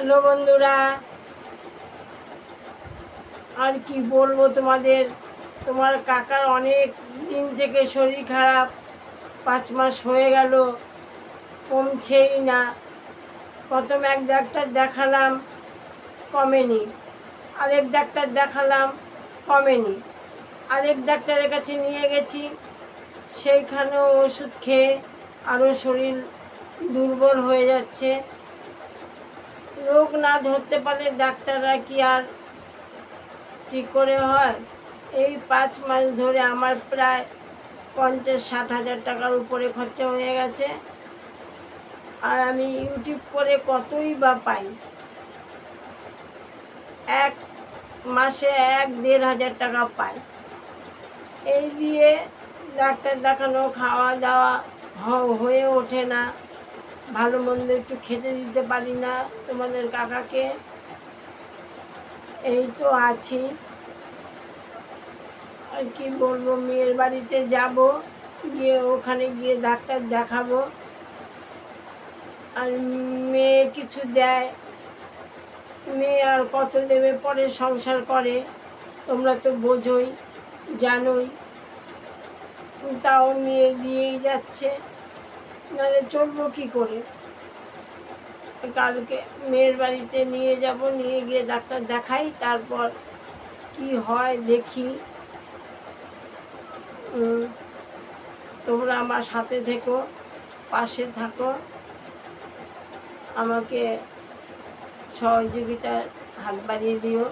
Hello বন্ধুরা, আর কি বলবো তোমাদের। তোমার কাকার অনেক দিন থেকে শরীর খারাপ, 5 মাস হয়ে গেল, কমছেই না। প্রথম এক ডাক্তার দেখালাম, কমেনি। আরেক ডাক্তার দেখালাম, কমেনি। আরেক ডাক্তারের কাছে নিয়ে গেছি, সেইখানেও ওষুধ খেয়ে আরও শরীর দুর্বল হয়ে যাচ্ছে। রোগ না ধরতে পারলে ডাক্তাররা কি আর ঠিক করে হয়? এই 5 মাস ধরে আমার প্রায় 50-60 হাজার টাকার উপরে খরচা হয়ে গেছে। আর আমি ইউটিউব করে কতই বা পাই, এক মাসে 1-1.5 হাজার টাকা পাই। এই দিয়ে ডাক্তার দেখানো, খাওয়া দাওয়া হয়ে ওঠে না, ভালো মন্দ একটু খেতে দিতে পারি না তোমাদের কাকাকে। এই তো আছি, আর কি বলবো। মেয়ের বাড়িতে যাব, গিয়ে ওখানে গিয়ে ডাক্তার দেখাবো। আর মেয়ে কিছু দেয়, মেয়ে আর কত দেবে, পরে সংসার করে, তোমরা তো বোঝোই, জানোই। তাও মেয়ে দিয়েই যাচ্ছে, নাহলে চলবো কী করে। কালকে মেয়ের বাড়িতে নিয়ে যাব, নিয়ে গিয়ে ডাক্তার দেখাই, তারপর কি হয় দেখি। তোমরা আমার সাথে থেকো, পাশে থাকো, আমাকে সহযোগিতার হাত বাড়িয়ে দিও।